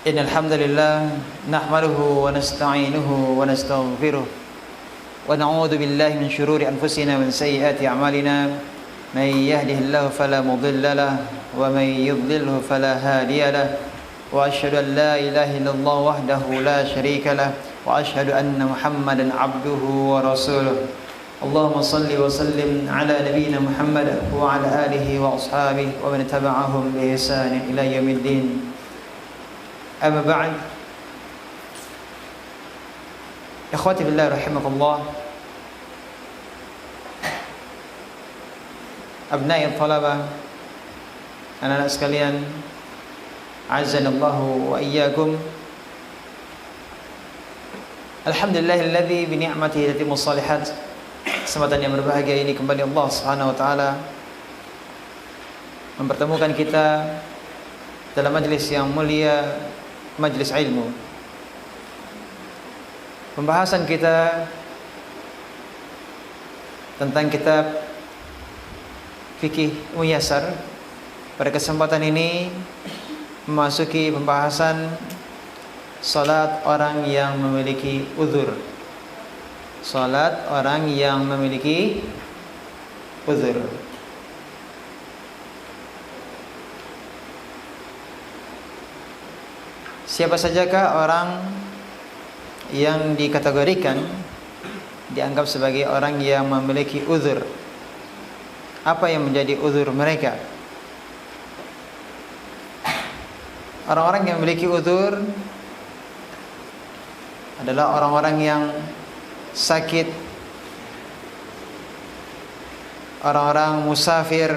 إن الحمد لله نحمده ونستعينه ونستغفره ونعوذ بالله من شرور أنفسنا ومن سيئات أعمالنا من يهده الله فلا مضل له ومن يضلله فلا هادي له وأشهد أن لا إله إلا الله وحده لا شريك له وأشهد أن محمدا عبده ورسوله اللهم صل وسلم على نبينا محمد وعلى آله وأصحابه ومن تبعهم بإحسان إلى يوم الدين. أما بعد، إخواتي بالله رحمكم الله، أبناء الطلبة، anak-anak sekalian, azanallahu wa iyyakum. Alhamdulillahilladzi bi ni'matihi tatimmu shalihat. Kesempatan yang berbahagia ini kembali Allah Subhanahu wa taala mempertemukan kita dalam majlis yang mulia, majlis ilmu. Pembahasan kita tentang kitab Fikih Muyassar pada kesempatan ini memasuki pembahasan salat orang yang memiliki uzur. Salat orang yang memiliki uzur. Siapa sajakah orang yang dikategorikan dianggap sebagai orang yang memiliki uzur? Apa yang menjadi uzur mereka? Orang-orang yang memiliki uzur adalah orang-orang yang sakit, orang-orang musafir,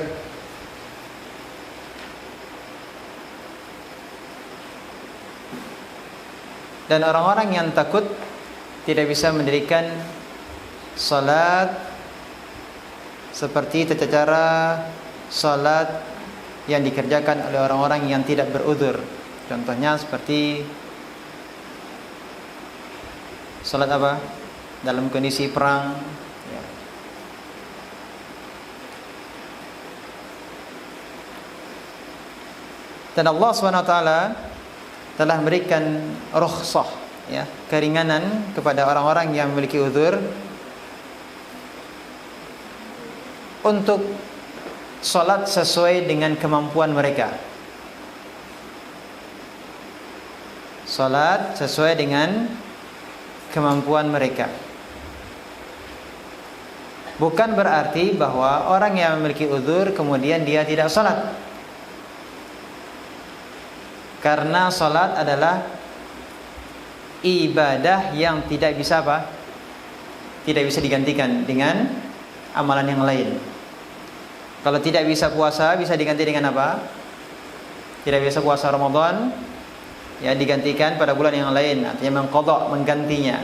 dan orang-orang yang takut tidak bisa mendirikan salat seperti tata cara salat yang dikerjakan oleh orang-orang yang tidak beruzur. Contohnya seperti salat apa? Dalam kondisi perang, ya. Dan Allah SWT telah memberikan rukhsah, ya, keringanan kepada orang-orang yang memiliki uzur untuk salat sesuai dengan kemampuan mereka. Salat sesuai dengan kemampuan mereka. Bukan berarti bahwa orang yang memiliki uzur kemudian dia tidak salat. Karena salat adalah ibadah yang tidak bisa apa? Tidak bisa digantikan dengan amalan yang lain. Kalau tidak bisa puasa, bisa diganti dengan apa? Tidak bisa puasa Ramadan, ya digantikan pada bulan yang lain, artinya mengqadha, menggantinya.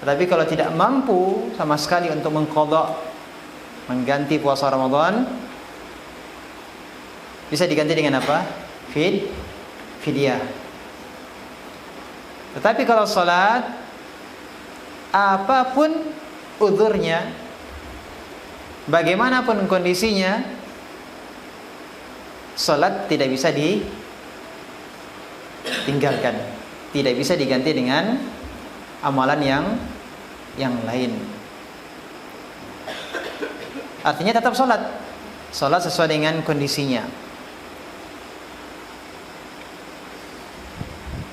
Tetapi kalau tidak mampu sama sekali untuk mengqadha, mengganti puasa Ramadan, bisa diganti dengan apa? Fidyah. Tetapi kalau salat, apapun uzurnya, bagaimanapun kondisinya, salat tidak bisa ditinggalkan, tidak bisa diganti dengan amalan yang lain. Artinya tetap salat sesuai dengan kondisinya.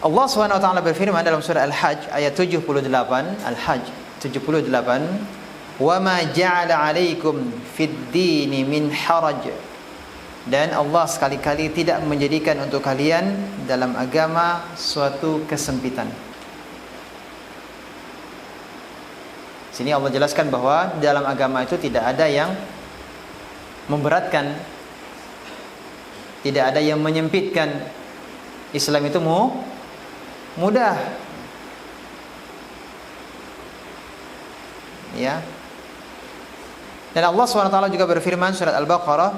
Allah Subhanahu wa taala berfirman dalam surah Al-Hajj ayat 78, Al-Hajj 78, "Wa ma ja'ala 'alaikum fid dini min haraj." Dan Allah sekali-kali tidak menjadikan untuk kalian dalam agama suatu kesempitan. Sini Allah jelaskan bahwa dalam agama itu tidak ada yang memberatkan, tidak ada yang menyempitkan. Islam itu mudah, ya. Dan Allah SWT juga berfirman surat Al-Baqarah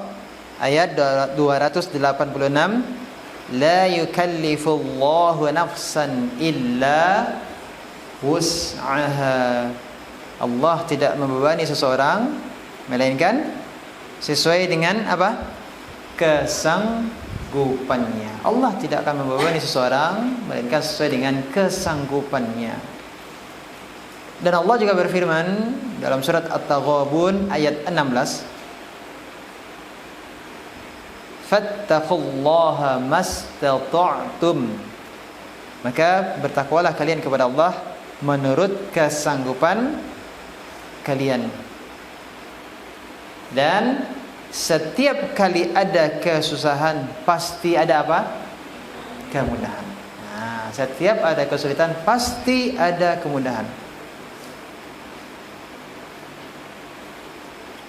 ayat 286, "La yukallifullahu nafsan illa wus'aha." Allah tidak membebani seseorang melainkan sesuai dengan apa? kesanggupannya. Allah tidak akan membebani seseorang melainkan sesuai dengan kesanggupannya. Dan Allah juga berfirman dalam surat At-Taghabun ayat 16, fattaqullaha mastata'tum, maka bertakwalah kalian kepada Allah menurut kesanggupan kalian. Dan setiap kali ada kesusahan pasti ada apa? Kemudahan. Nah, setiap ada kesulitan pasti ada kemudahan.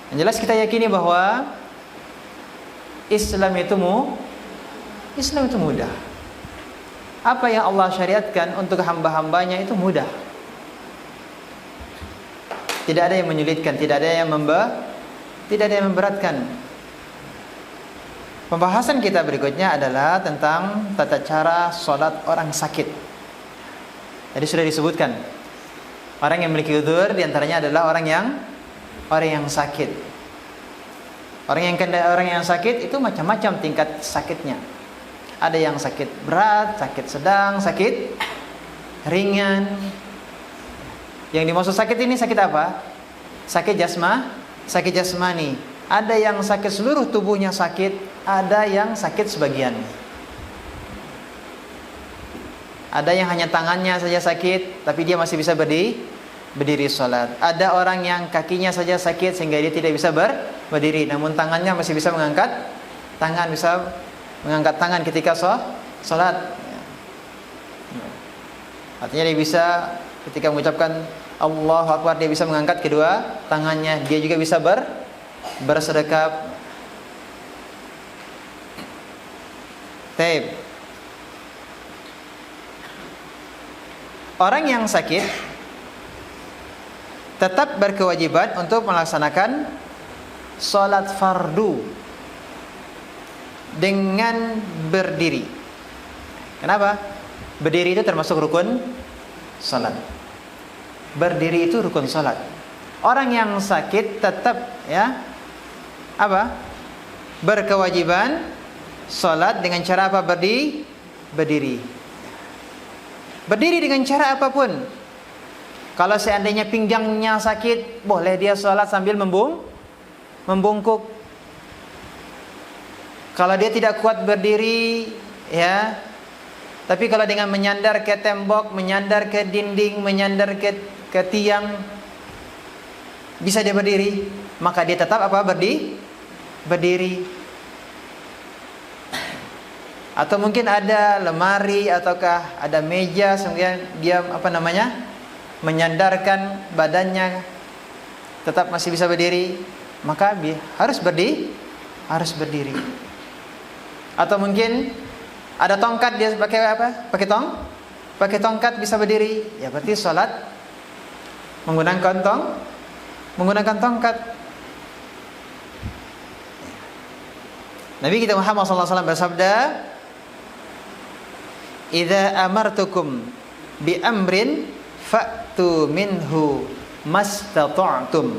Yang jelas kita yakini bahwa Islam itu mudah. Apa yang Allah syariatkan untuk hamba-hambanya itu mudah. Tidak ada yang menyulitkan, tidak ada yang memberatkan. Pembahasan kita berikutnya adalah tentang tata cara sholat orang sakit. Tadi sudah disebutkan, orang yang memiliki udzur diantaranya adalah orang yang sakit. Orang yang sakit itu macam-macam tingkat sakitnya. Ada yang sakit berat, sakit sedang, sakit ringan. Yang dimaksud sakit ini sakit apa? Sakit jasmani. Ada yang sakit seluruh tubuhnya sakit, ada yang sakit sebagian. Ada yang hanya tangannya saja sakit, tapi dia masih bisa berdiri sholat. Ada orang yang kakinya saja sakit sehingga dia tidak bisa berdiri, namun tangannya masih bisa mengangkat tangan ketika sholat. Artinya dia bisa ketika mengucapkan Allahu Akbar, dia bisa mengangkat kedua tangannya. Dia juga bisa bersedekap. Taib. Orang yang sakit tetap berkewajiban untuk melaksanakan sholat fardu dengan berdiri. Kenapa? Berdiri itu termasuk rukun sholat. Berdiri itu rukun sholat. Orang yang sakit tetap berkewajiban sholat dengan cara apa? Berdiri. Berdiri dengan cara apapun. Kalau seandainya pinggangnya sakit, boleh dia sholat sambil membungkuk. Kalau dia tidak kuat berdiri, tapi kalau dengan menyandar ke tembok, menyandar ke dinding, menyandar ke tiang, bisa dia berdiri, maka dia tetap berdiri. Atau mungkin ada lemari ataukah ada meja, sehingga dia menyandarkan badannya, tetap masih bisa berdiri, maka harus berdiri. Atau mungkin ada tongkat, dia pakai apa? Pakai tongkat bisa berdiri, ya berarti sholat menggunakan tongkat. Nabi kita Muhammad SAW bersabda, "Idza amartukum bi amrin fa'tu minhu mastata'tum."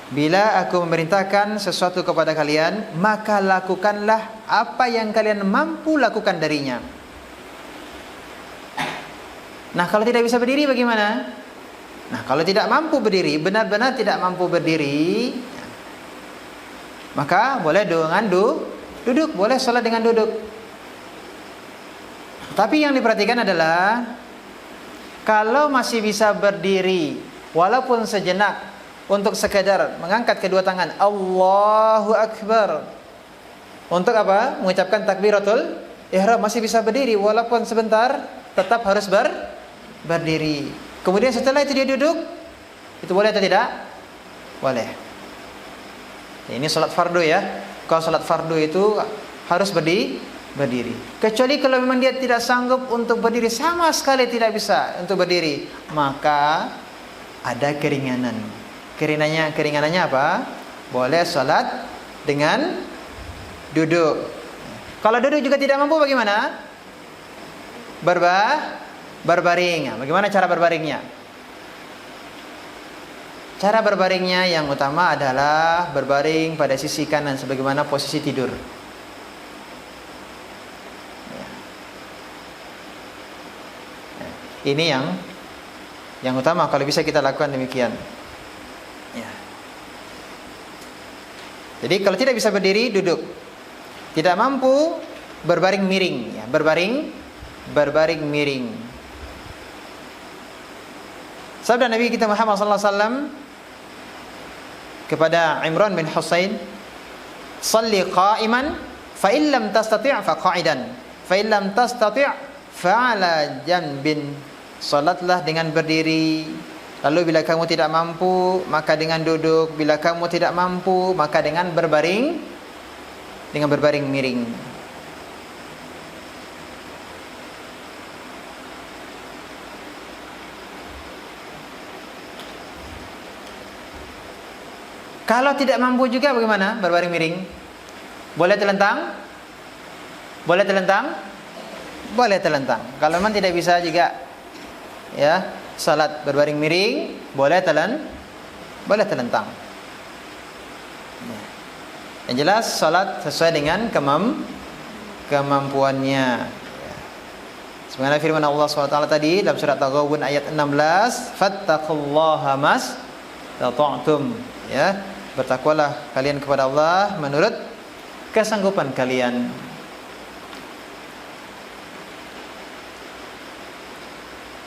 Bila aku memerintahkan sesuatu kepada kalian, maka lakukanlah apa yang kalian mampu lakukan darinya. Nah, kalau tidak bisa berdiri bagaimana? Nah, kalau tidak mampu berdiri, benar-benar tidak mampu berdiri, maka boleh dengan duduk, boleh sholat dengan duduk. Tapi yang diperhatikan adalah kalau masih bisa berdiri walaupun sejenak untuk sekedar mengangkat kedua tangan, Allahu Akbar, untuk apa? Mengucapkan takbiratul ihram, masih bisa berdiri walaupun sebentar, tetap harus berdiri. Kemudian setelah itu dia duduk, itu boleh atau tidak? Boleh. Ini salat fardu ya. Kalau salat fardu itu harus berdiri. Kecuali kalau memang dia tidak sanggup untuk berdiri, sama sekali tidak bisa untuk berdiri, maka ada keringanan. Keringanannya apa? Boleh salat dengan duduk. Kalau duduk juga tidak mampu bagaimana? Berbaring. Bagaimana cara berbaringnya? Cara berbaringnya yang utama adalah berbaring pada sisi kanan sebagaimana posisi tidur. Ini yang utama kalau bisa kita lakukan demikian. Ya. Jadi kalau tidak bisa berdiri, duduk. Tidak mampu, berbaring miring, ya, berbaring miring. Sabda Nabi kita Muhammad sallallahu alaihi wasallam kepada Imran bin Husain, "Shalli qa'iman, fa in lam tastati' fa qa'idan, fa in lam tastati' fa 'ala janbin." Salatlah dengan berdiri. Lalu bila kamu tidak mampu, maka dengan duduk. Bila kamu tidak mampu, maka dengan berbaring miring. Kalau tidak mampu juga bagaimana? Berbaring miring. Boleh telentang? Boleh telentang? Boleh telentang. Kalau memang tidak bisa juga, ya, salat berbaring miring, boleh telentang. Yang jelas salat sesuai dengan kemampuannya. Sebagaimana firman Allah SWT tadi dalam surat At-Taghabun ayat 16, "Fattaqullaha mastata'tum." Ya, bertakwalah kalian kepada Allah menurut kesanggupan kalian.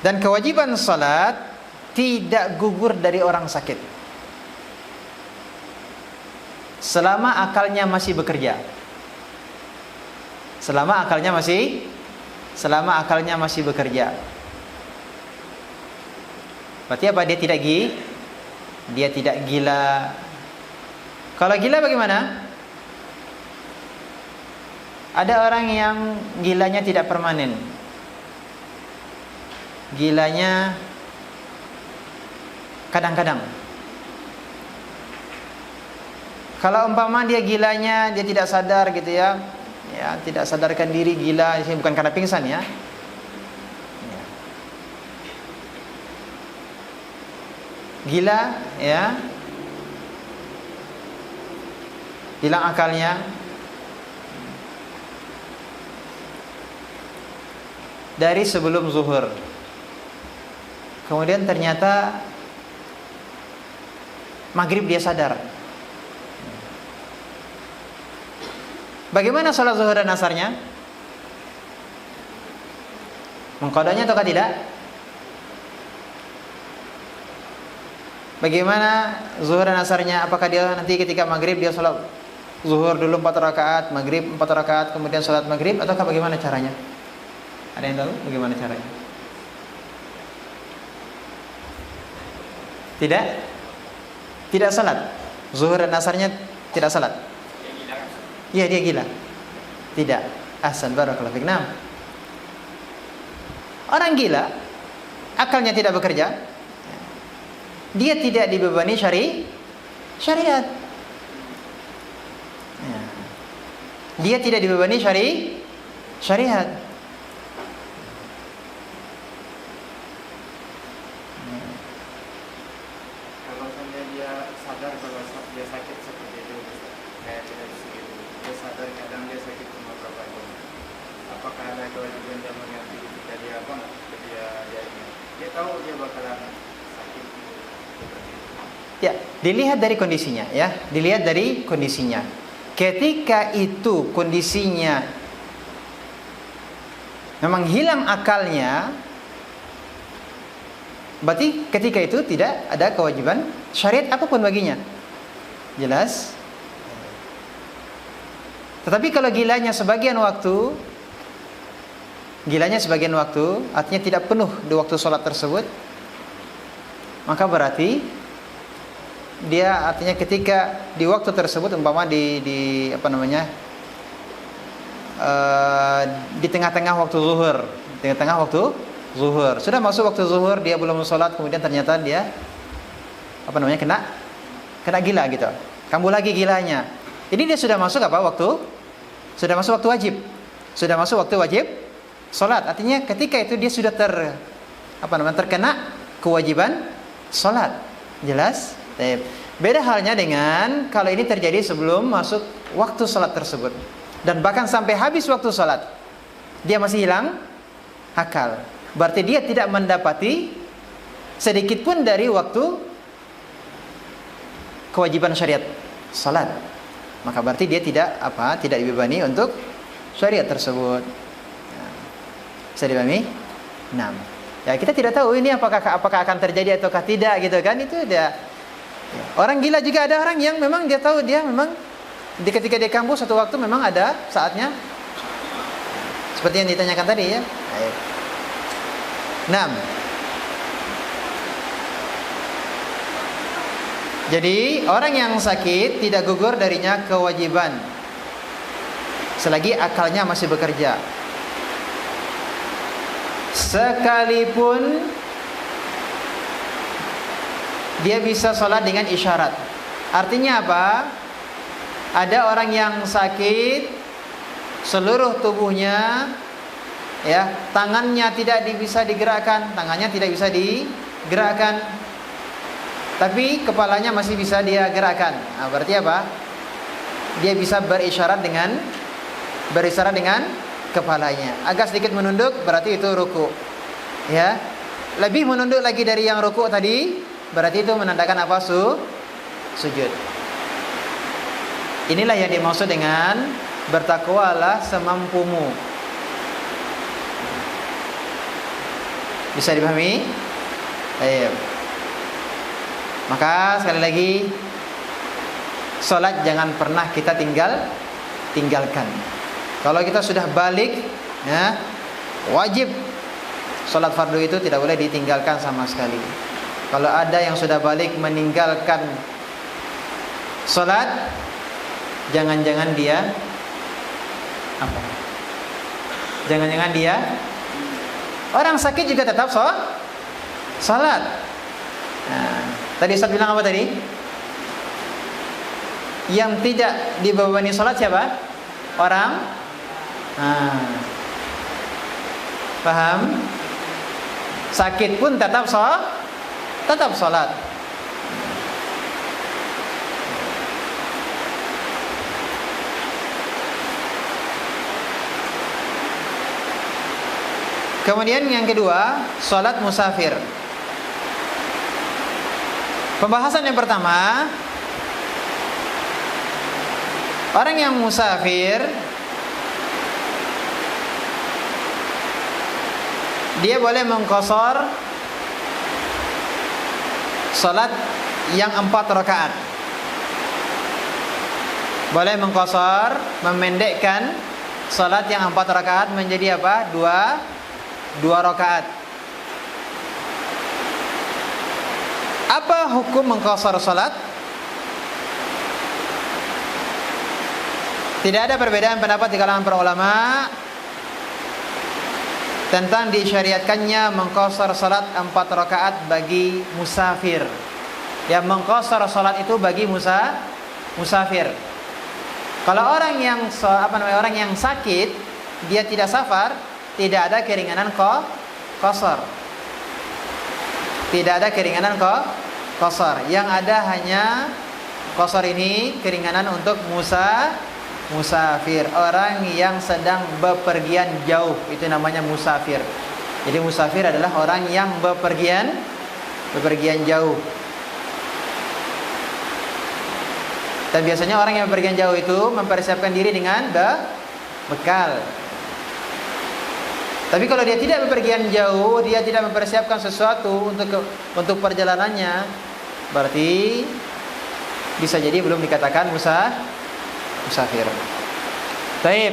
Dan kewajiban salat tidak gugur dari orang sakit selama akalnya masih bekerja. Selama akalnya masih bekerja. Berarti apa? Dia tidak gila. Kalau gila bagaimana? Ada orang yang gilanya tidak permanen. Gilanya kadang-kadang. Kalau umpama dia gilanya dia tidak sadar gitu ya, tidak sadarkan diri gila, ini bukan karena pingsan ya. Gila ya, hilang akalnya. Dari sebelum zuhur. Kemudian ternyata maghrib dia sadar. Bagaimana salat zuhur dan asarnya? Mengqadanya ataukah tidak? Bagaimana zuhur dan asarnya? Apakah dia nanti ketika maghrib dia salat zuhur dulu 4 rakaat, maghrib 4 rakaat, kemudian salat maghrib, ataukah bagaimana caranya? Ada yang tahu bagaimana caranya? Tidak salat. Zuhur dan asarnya tidak salat. Iya, dia gila. Tidak. Ahsan, barakallahu fiik. Naam. Orang gila, akalnya tidak bekerja. Dia tidak dibebani syariat. Dia tidak dibebani syariat. Kalau misalnya dia sadar kalau dia sakit seperti itu, kayak tidak sedikit, dia sadar kadang dia sakit cuma berapa jam. Apakah ada kewajiban dia mengganti ketika dia tahu dia bakalan sakit seperti itu? Ya, dilihat dari kondisinya ya. Dilihat dari kondisinya. Ketika itu kondisinya memang hilang akalnya, berarti ketika itu tidak ada kewajiban syariat apapun baginya. Jelas? Tetapi kalau gilanya sebagian waktu, artinya tidak penuh di waktu sholat tersebut, maka berarti dia artinya ketika di waktu tersebut umpama di tengah-tengah waktu zuhur, sudah masuk waktu zuhur, dia belum sholat, kemudian ternyata dia kena gila gitu, kambuh lagi gilanya. Jadi dia sudah masuk sudah masuk waktu wajib sholat. Artinya ketika itu dia sudah terkena kewajiban sholat. Jelas? Beda halnya dengan kalau ini terjadi sebelum masuk waktu sholat tersebut, dan bahkan sampai habis waktu sholat dia masih hilang akal. berarti dia tidak mendapati sedikit pun dari waktu kewajiban syariat salat. Maka berarti dia tidak dibebani untuk syariat tersebut. Bisa dipahami? Nah, ya kita tidak tahu ini apakah akan terjadi ataukah tidak gitu kan, itu dia. Orang gila juga ada orang yang memang dia tahu dia memang ketika di kampus satu waktu memang ada saatnya seperti yang ditanyakan tadi ya. Nah, jadi orang yang sakit tidak gugur darinya kewajiban selagi akalnya masih bekerja. Sekalipun dia bisa sholat dengan isyarat. Artinya apa? Ada orang yang sakit, seluruh tubuhnya, ya, tangannya tidak bisa digerakkan, tapi kepalanya masih bisa dia gerakkan. Nah, berarti apa? Dia bisa berisyarat dengan kepalanya. Agak sedikit menunduk, berarti itu ruku. Ya, lebih menunduk lagi dari yang ruku tadi, berarti itu menandakan apa? Sujud. Inilah yang dimaksud dengan bertakwalah semampumu. Bisa dipahami? Ayo. Maka sekali lagi, salat jangan pernah kita tinggalkan. Kalau kita sudah balik, ya, wajib salat fardu itu tidak boleh ditinggalkan sama sekali. Kalau ada yang sudah balik meninggalkan salat, jangan-jangan dia apa? Jangan-jangan dia orang sakit juga tetap salat. Nah, tadi Ustaz bilang apa tadi? Yang tidak dibebani salat siapa? Orang. Paham? Sakit pun tetap salat. Kemudian yang kedua, salat musafir. Pembahasan yang pertama, orang yang musafir dia boleh mengqashar salat yang 4 rakaat. Boleh mengqashar, memendekkan salat yang 4 rakaat menjadi apa? 2 rakaat. Apa hukum mengqashar salat? Tidak ada perbedaan pendapat di kalangan para ulama tentang disyariatkannya mengqashar salat 4 rakaat bagi musafir. Yang mengqashar salat itu bagi musafir. Kalau orang yang orang yang sakit, dia tidak safar, tidak ada keringanan qashar. Tidak ada keringanan qashar. Yang ada hanya qashar ini keringanan untuk musafir, orang yang sedang bepergian jauh, itu namanya musafir. Jadi musafir adalah orang yang bepergian jauh. Dan biasanya orang yang bepergian jauh itu mempersiapkan diri dengan bekal. Tapi kalau dia tidak bepergian jauh, dia tidak mempersiapkan sesuatu untuk perjalanannya, berarti bisa jadi belum dikatakan musafir. Baik.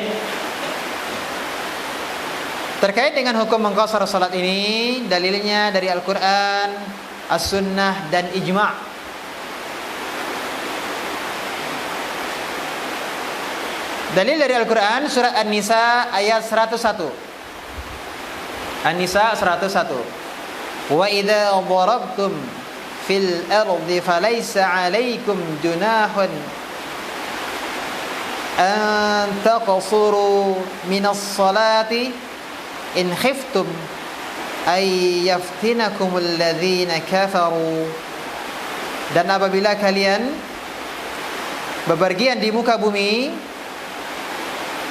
Terkait dengan hukum mengqashar salat ini, dalilnya dari Al-Qur'an, As-Sunnah dan Ijma'. Dalil dari Al-Qur'an surat An-Nisa ayat 101. An-Nisa 101. Wa idza darabtum fil ardi falaysa 'alaikum junahun an taqsuru minas salati in khiftum ay yaftinakumul ladzina kafaru. Dan apabila kalian bepergian di muka bumi,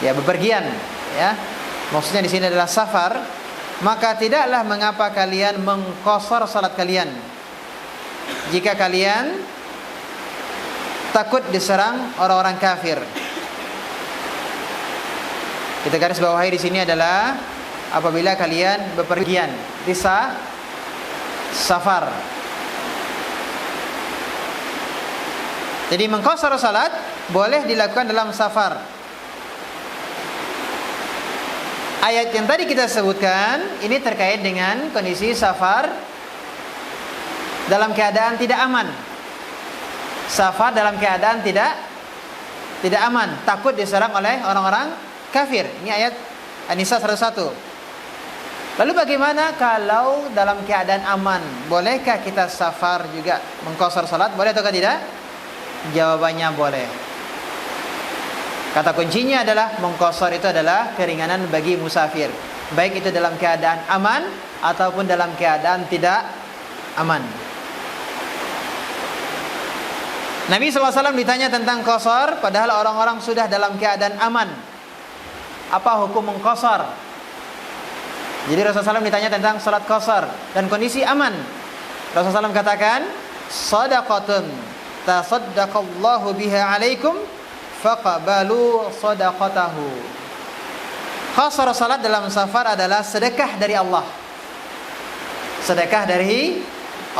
ya bepergian, ya maksudnya di sini adalah safar, maka tidaklah mengapa kalian mengqasar salat kalian jika kalian takut diserang orang-orang kafir. Kita garis bawahi di sini adalah apabila kalian bepergian di safar. Jadi mengqasar salat boleh dilakukan dalam safar. Ayat yang tadi kita sebutkan ini terkait dengan kondisi safar dalam keadaan tidak aman. Safar dalam keadaan tidak aman, takut diserang oleh orang-orang kafir. Ini ayat An-Nisa 101. Lalu bagaimana kalau dalam keadaan aman? Bolehkah kita safar juga mengqasar salat? Boleh atau tidak? Jawabannya boleh. Kata kuncinya adalah mengqasar itu adalah keringanan bagi musafir, baik itu dalam keadaan aman ataupun dalam keadaan tidak aman. Nabi SAW ditanya tentang qasar padahal orang-orang sudah dalam keadaan aman. Apa hukum mengqasar? Jadi Rasulullah SAW ditanya tentang salat qasar dan kondisi aman. Rasulullah SAW katakan, sadaqatun tasaddaqallahu biha alaikum faqabalu sadaqatahu. Qasar salat dalam safar adalah sedekah dari Allah. Sedekah dari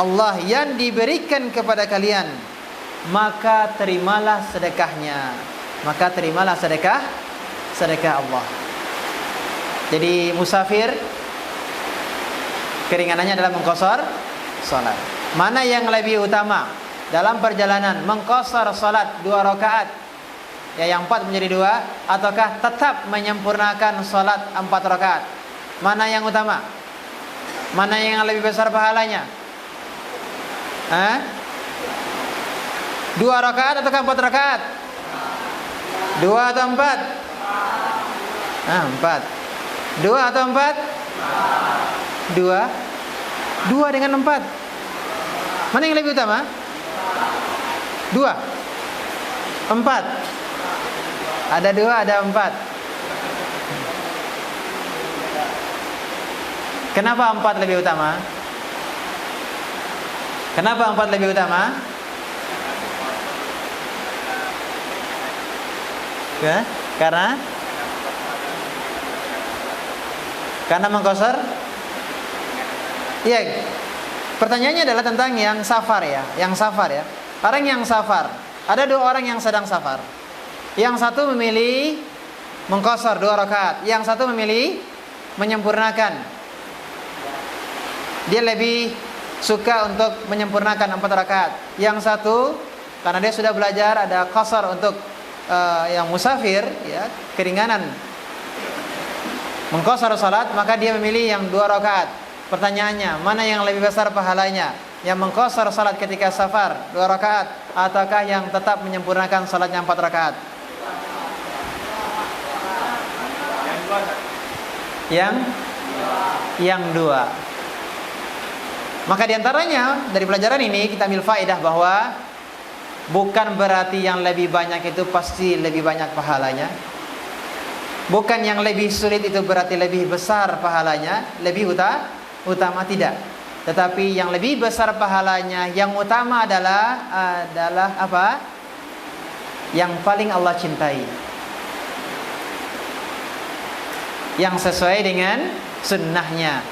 Allah yang diberikan kepada kalian, maka terimalah sedekahnya. Maka terimalah sedekah Allah. Jadi musafir keringanannya adalah mengqasar salat. Mana yang lebih utama dalam perjalanan? Mengqasar salat 2 rakaat, ya yang 4 menjadi 2, ataukah tetap menyempurnakan salat 4 rakaat? Mana yang utama? Mana yang lebih besar pahalanya? 2 rakaat atau 4 rakaat? 2 atau 4? 4. 2 atau 4? 2 dengan 4. Mana yang lebih utama? 2, 4. Ada 2, ada 4. Kenapa 4 lebih utama? Kenapa 4 lebih utama? Ya, karena mengqasar. Iya. Pertanyaannya adalah tentang yang safar ya, Orang yang safar, ada 2 orang yang sedang safar. Yang satu memilih mengqasar 2 rakaat, yang satu memilih menyempurnakan. Dia lebih suka untuk menyempurnakan 4 rakaat. Yang satu karena dia sudah belajar ada qasar untuk yang musafir, ya, keringanan mengqasar salat, maka dia memilih yang 2 rakaat. Pertanyaannya, mana yang lebih besar pahalanya? Yang mengqasar salat ketika safar 2 rakaat ataukah yang tetap menyempurnakan salatnya 4 rakaat? Yang 2. Maka diantaranya dari pelajaran ini kita ambil faedah bahwa bukan berarti yang lebih banyak itu pasti lebih banyak pahalanya. Bukan yang lebih sulit itu berarti lebih besar pahalanya, lebih utama, tidak. Tetapi yang lebih besar pahalanya, yang utama adalah apa? Yang paling Allah cintai, yang sesuai dengan sunnahnya.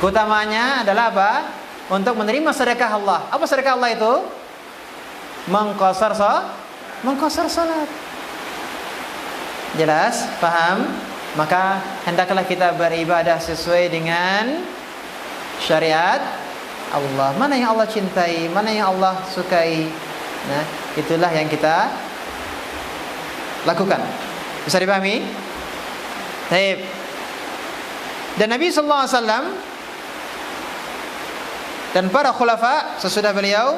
Utamanya adalah apa? Untuk menerima sedekah Allah. Apa sedekah Allah itu? Mengqasar salat. Jelas? Paham? Maka hendaklah kita beribadah sesuai dengan syariat Allah. Mana yang Allah cintai, mana yang Allah sukai. Nah, itulah yang kita lakukan. Bisa dipahami? Baik. Dan Nabi sallallahu alaihi wasallam dan para khulafa sesudah beliau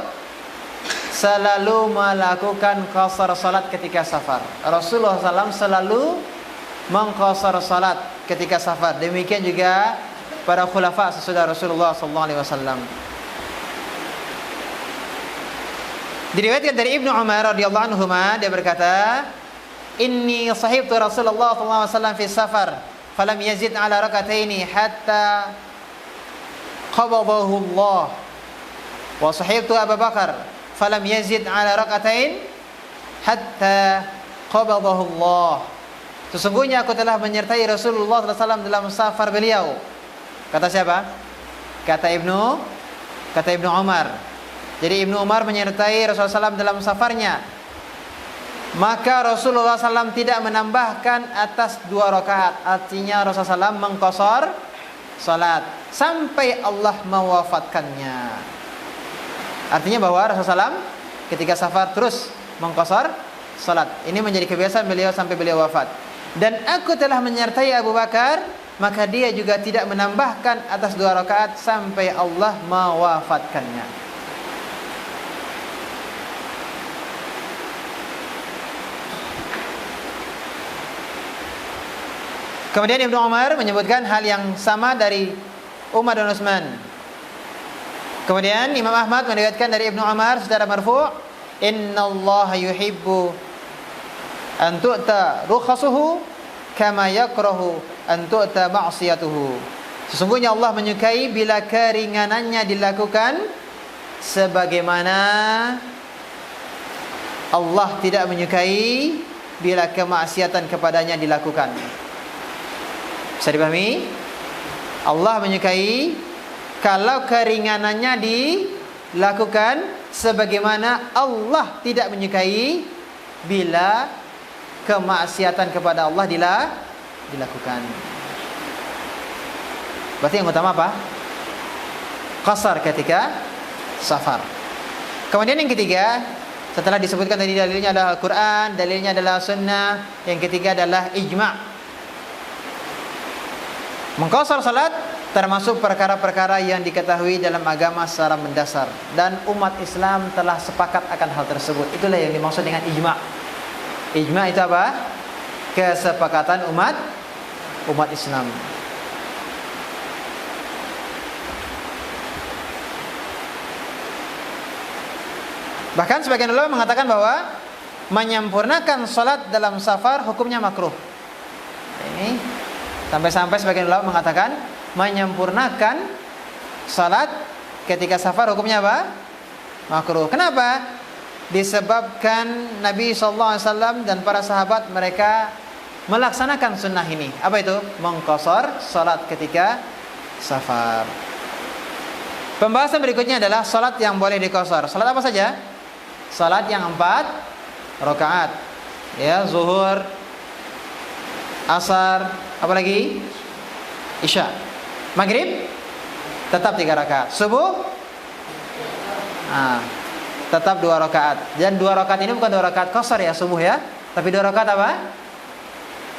selalu melakukan qasar salat ketika safar. Rasulullah SAW selalu mengqasar salat ketika safar. Demikian juga para khulafa sesudah Rasulullah SAW. Diriwayatkan dari Ibnu Umar radhiyallahu anhu, dia berkata, "Inni sahibtu Rasulullah SAW fi safar, falam yazid ala rakataini hatta qabadahu Allah. Wa sahibtu Abu Bakar falam yazid ala rakatain hatta qabadahu Allah. Sesungguhnya aku telah menyertai Rasulullah SAW dalam safar beliau. Kata siapa? Kata Ibnu Umar. Jadi Ibnu Umar menyertai Rasulullah SAW dalam safarnya. Maka Rasulullah SAW tidak menambahkan atas 2 rakaat. Artinya Rasulullah SAW mengqasar salat sampai Allah mewafatkannya. Artinya bahwa Rasulullah SAW ketika safar terus mengqasar salat. Ini menjadi kebiasaan beliau sampai beliau wafat. Dan aku telah menyertai Abu Bakar, maka dia juga tidak menambahkan atas 2 rakaat sampai Allah mewafatkannya. Kemudian Ibnu Umar menyebutkan hal yang sama dari Umar dan Utsman. Kemudian Imam Ahmad meriwayatkan dari Ibnu Umar secara marfu', "Innallaha yuhibbu an tu'ta rukhasuhu kama yakrahu an tu'ta ma'siyatuhu." Sesungguhnya Allah menyukai bila keringanannya dilakukan sebagaimana Allah tidak menyukai bila kemaksiatan kepadanya dilakukan. Bisa dipahami? Allah menyukai kalau keringanannya dilakukan sebagaimana Allah tidak menyukai bila kemaksiatan kepada Allah dilakukan. Berarti yang utama apa? Qasar ketika safar. Kemudian yang ketiga, setelah disebutkan tadi dalilnya adalah Al-Quran, dalilnya adalah Sunnah, yang ketiga adalah ijma'. Mengqasar salat termasuk perkara-perkara yang diketahui dalam agama secara mendasar, dan umat Islam telah sepakat akan hal tersebut. Itulah yang dimaksud dengan ijma'. Ijma' itu apa? Kesepakatan umat Islam. Bahkan sebagian ulama mengatakan bahwa menyempurnakan salat dalam safar hukumnya makruh. Ini sampai-sampai sebagian ulama mengatakan menyempurnakan salat ketika safar hukumnya apa? Makruh. Kenapa? Disebabkan Nabi SAW dan para sahabat mereka melaksanakan sunnah ini. Apa itu? Mengqasar salat ketika safar. Pembahasan berikutnya adalah salat yang boleh diqasar. Salat apa saja? Salat yang 4 rakaat. Ya, zuhur, asar, apa lagi? Isya. Maghrib tetap 3 rakaat. Subuh tetap 2 rakaat. Dan 2 rakaat ini bukan 2 rakaat qasar ya, subuh ya, tapi 2 rakaat apa?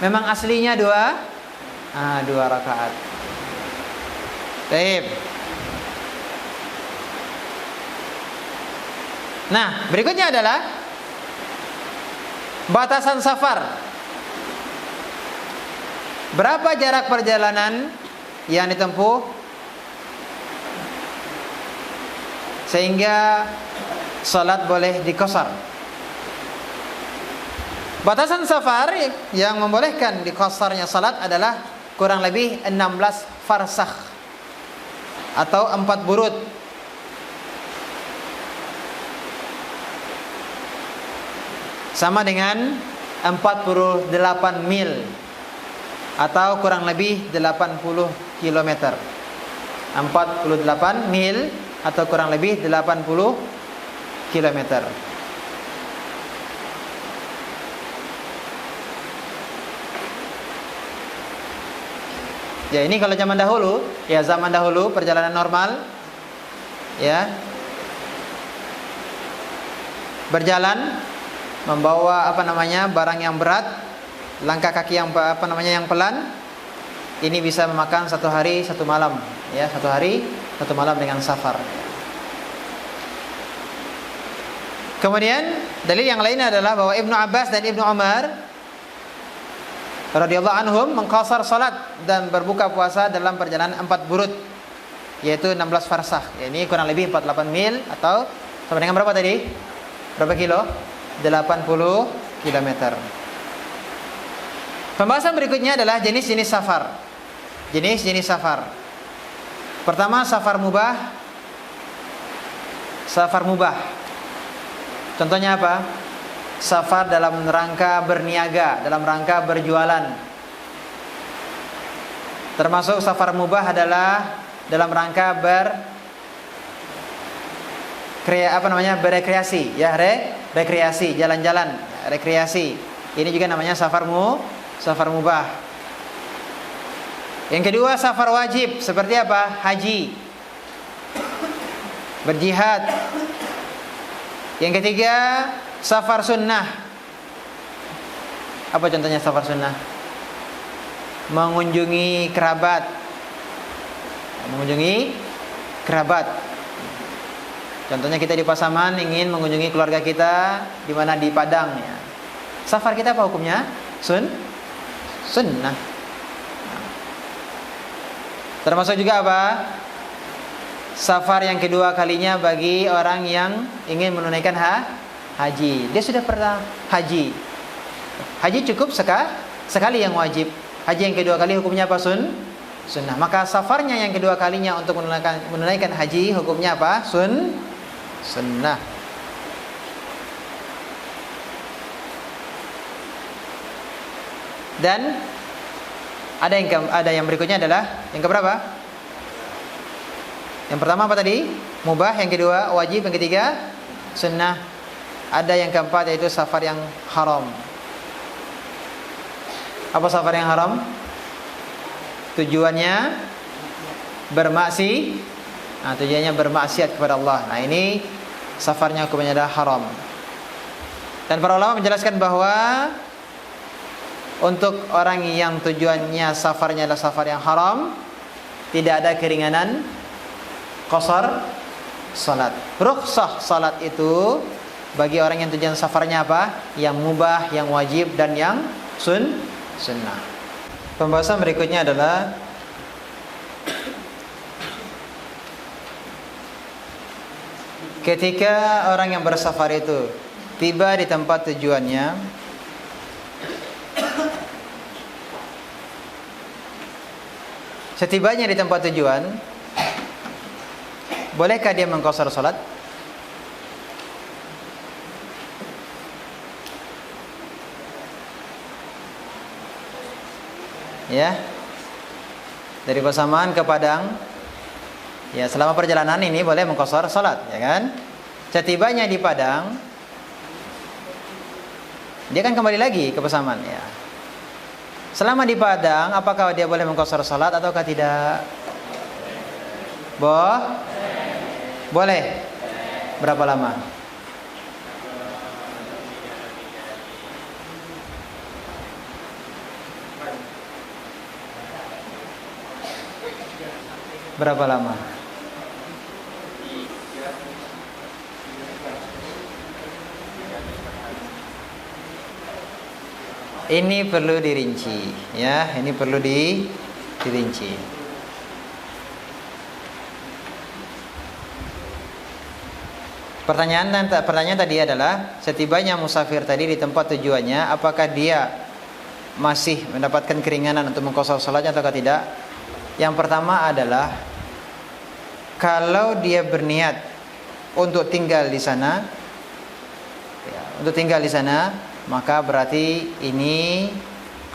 Memang aslinya 2 rakaat. Baik. Nah, berikutnya adalah batasan safar. Berapa jarak perjalanan yang ditempuh sehingga salat boleh diqasar? Batasan safar yang membolehkan diqasarnya salat adalah kurang lebih 16 farsakh atau 4 burud. Sama dengan 48 mil atau kurang lebih 80 km. 48 mil atau kurang lebih 80 km. Ya, ini kalau zaman dahulu, ya zaman dahulu perjalanan normal ya. Berjalan membawa barang yang berat, langkah kaki yang yang pelan, ini bisa memakan 1 hari 1 malam ya, 1 hari 1 malam dengan safar. Kemudian dalil yang lainnya adalah bahwa Ibnu Abbas dan Ibnu Umar radhiyallahu anhum mengqasar salat dan berbuka puasa dalam perjalanan 4 burud, yaitu 16 farsakh. Ya, ini kurang lebih 48 mil atau sama dengan berapa tadi? Berapa kilo? 80 km. Pembahasan berikutnya adalah jenis-jenis safar. Jenis-jenis safar. Pertama, safar mubah. Safar mubah. Contohnya apa? Safar dalam rangka berniaga, dalam rangka berjualan. Termasuk safar mubah adalah dalam rangka berekreasi, ya, rekreasi, jalan-jalan, rekreasi. Ini juga namanya safar mubah. Yang kedua, safar wajib, seperti apa? Haji, berjihad. Yang ketiga, safar sunnah. Apa contohnya safar sunnah? Mengunjungi kerabat. Contohnya kita di Pasaman ingin mengunjungi keluarga kita di mana di Padang, ya. Safar kita apa hukumnya? Sunnah. Termasuk juga apa? Safar yang kedua kalinya bagi orang yang ingin menunaikan haji. Dia sudah pernah haji. Haji cukup sekali yang wajib. Haji yang kedua kali hukumnya apa? Sunnah. Maka safarnya yang kedua kalinya untuk menunaikan haji hukumnya apa? Sunnah. Dan ada yang berikutnya adalah yang keberapa? Yang pertama apa tadi? Mubah. Yang kedua wajib. Yang ketiga sunnah. Ada yang keempat yaitu safar yang haram. Apa safar yang haram? Tujuannya tujuannya bermaksiat kepada Allah. Nah, ini safarnya hukumnya adalah haram. Dan para ulama menjelaskan bahwa untuk orang yang tujuannya safarnya adalah safar yang haram, tidak ada keringanan qasar salat. Rukhsah salat itu bagi orang yang tujuan safarnya apa? Yang mubah, yang wajib, dan yang sunnah. Pembahasan berikutnya adalah ketika orang yang bersafar itu tiba di tempat tujuannya, setibanya di tempat tujuan, bolehkah dia mengqasar salat? Ya, dari Pasaman ke Padang, ya, selama perjalanan ini boleh mengqasar salat, ya kan? Setibanya di Padang, dia kan kembali lagi ke Pasaman, ya. Selama di Padang, apakah dia boleh mengqasar salat ataukah tidak? Boleh. Berapa lama? Berapa lama? Ini perlu dirinci, ya. Ini perlu dirinci. Pertanyaan tadi adalah setibanya musafir tadi di tempat tujuannya, apakah dia masih mendapatkan keringanan untuk mengqasar salatnya atau tidak? Yang pertama adalah kalau dia berniat untuk tinggal di sana, maka berarti ini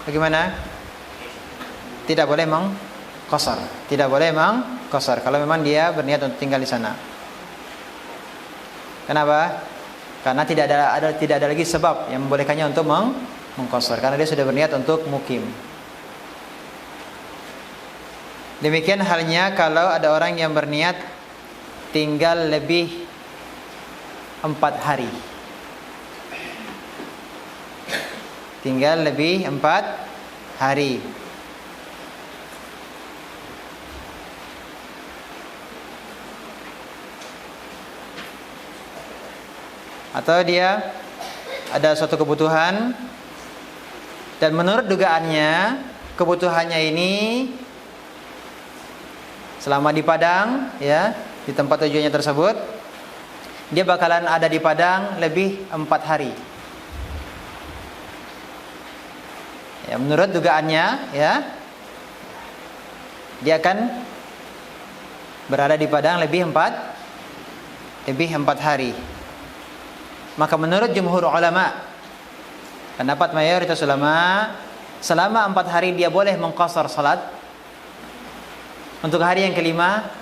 bagaimana? Tidak boleh mengqasar. Kalau memang dia berniat untuk tinggal di sana. Kenapa? Karena tidak ada lagi sebab yang membolehkannya untuk mengqasar, karena dia sudah berniat untuk mukim. Demikian halnya kalau ada orang yang berniat tinggal lebih 4 hari. Tinggal lebih 4 hari. Atau dia ada suatu kebutuhan dan menurut dugaannya kebutuhannya ini selama di Padang, ya, di tempat tujuannya tersebut, dia bakalan ada di Padang lebih 4 hari. Ya, Ya, menurut dugaannya, ya, dia akan berada di padang lebih 4 hari. Maka menurut jumhur ulama, pendapat mayoritas ulama, selama 4 hari dia boleh mengqasar salat. Untuk hari yang kelima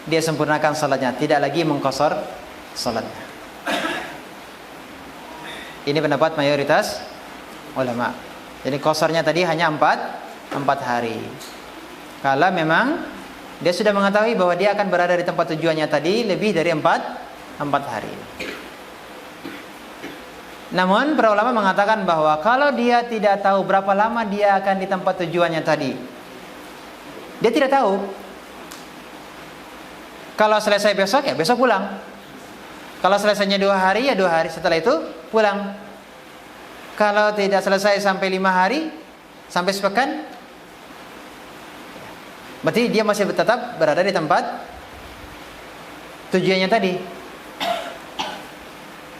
dia sempurnakan salatnya, tidak lagi mengqasar salatnya. Ini pendapat mayoritas ulama. Jadi qasarnya tadi hanya 4 hari. Kalau memang dia sudah mengetahui bahwa dia akan berada di tempat tujuannya tadi lebih dari 4 hari. Namun para ulama mengatakan bahwa kalau dia tidak tahu berapa lama dia akan di tempat tujuannya tadi, dia tidak tahu. Kalau selesai besok, ya besok pulang. Kalau selesainya 2 hari, ya 2 hari setelah itu pulang. Kalau tidak selesai sampai 5 hari, sampai sepekan, berarti dia masih tetap berada di tempat tujuannya tadi.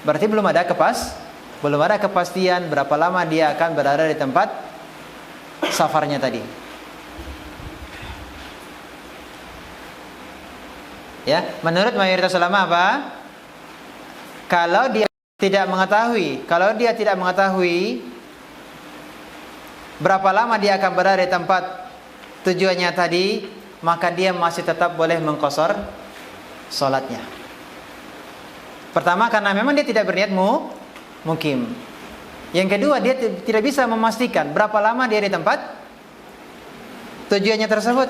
Berarti belum ada kepastian berapa lama dia akan berada di tempat safarnya tadi. Ya, menurut mayoritas ulama apa? Kalau dia tidak mengetahui berapa lama dia akan berada di tempat tujuannya tadi, maka dia masih tetap boleh mengqasar salatnya. Pertama, karena memang dia tidak berniat mukim. Yang kedua, dia tidak bisa memastikan berapa lama dia di tempat tujuannya tersebut,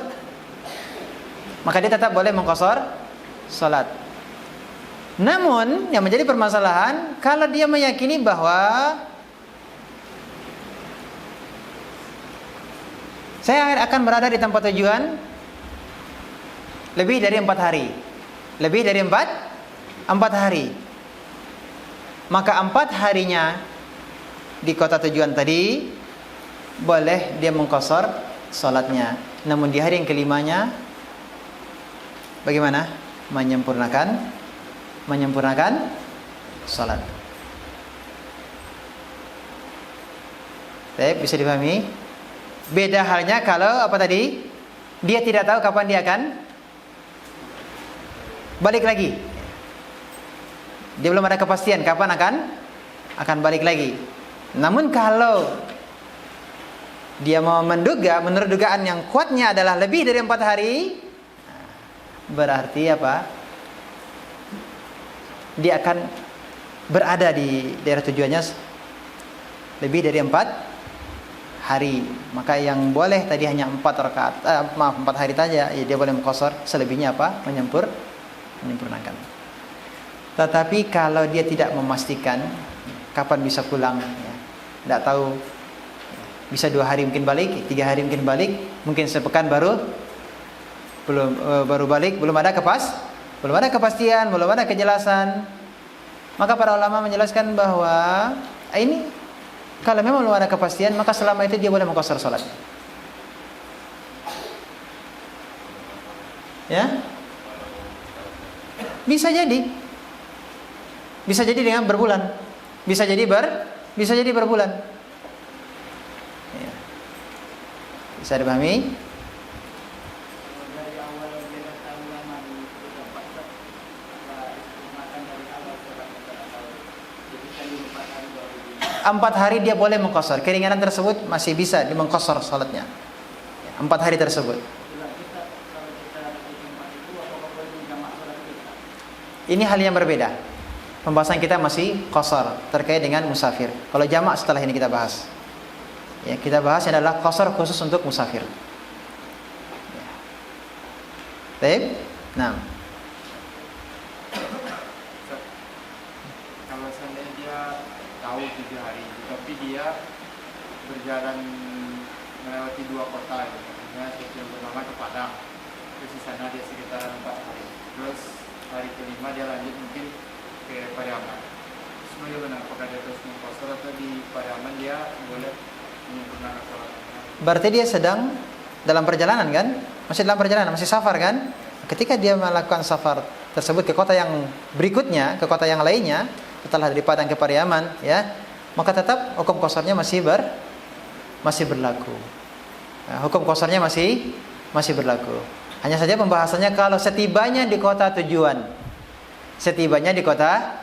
maka dia tetap boleh mengqasar salat. Namun yang menjadi permasalahan, kalau dia meyakini bahwa saya akan berada di tempat tujuan lebih dari 4 hari, lebih dari 4 hari, maka 4 harinya di kota tujuan tadi boleh dia mengqasar salatnya. Namun di hari yang kelimanya bagaimana? Menyempurnakan salat. Baik, bisa dipahami? Beda halnya kalau apa tadi? Dia tidak tahu kapan dia akan balik lagi. Dia belum ada kepastian kapan akan balik lagi. Namun kalau dia mau menduga, menurut dugaan yang kuatnya adalah lebih dari 4 hari, berarti apa? Dia akan berada di daerah tujuannya lebih dari 4 hari. Maka yang boleh tadi hanya 4 hari saja, ya dia boleh mengqasar, selebihnya apa? Menyempurnakan. Tetapi kalau dia tidak memastikan kapan bisa pulang, ya, tidak tahu, bisa 2 hari mungkin balik, 3 hari mungkin balik, mungkin sepekan baru balik, belum ada kepastian, belum ada kejelasan. Maka para ulama menjelaskan bahwa ini kalau memang belum ada kepastian, maka selama itu dia boleh mengqasar salat. Ya, bisa jadi dengan berbulan, bisa jadi berbulan. Ya. Bisa dipahami? Dari awal dia tahu lama di tempat makan dari awal sholat atau jadi kali 4 hari baru 4 hari dia boleh mengqasar. Keringanan tersebut masih bisa dimengqasar salatnya. 4 hari tersebut. kalau kita di tempat itu apakah boleh jamak sholat kita? Ini hal yang berbeda. Pembahasan kita masih qasar terkait dengan musafir. Kalau jamak setelah ini kita bahas. Ya, kita bahas adalah qasar khusus untuk musafir. Ya. Baik. Nah, Kalau seandainya dia tahu 7 hari, tapi dia berjalan melewati 2 kota, artinya yang pertama ke Padang, terus di sana dia sekitar 4 hari, terus hari kelima dia lanjut mungkin ke Pariaman. Terus bagaimana? Apakah dia terus mengqasar atau di Pariaman dia boleh menyempurnakan sholatnya? berarti dia sedang dalam perjalanan kan? Masih dalam perjalanan, masih safar kan? Ketika dia melakukan safar tersebut ke kota yang berikutnya, ke kota yang lainnya, setelah dari Padang ke Pariaman, ya, maka tetap hukum qasarnya masih masih berlaku. Nah, hukum qasarnya masih berlaku. Hanya saja pembahasannya kalau setibanya di kota tujuan. Setibanya di kota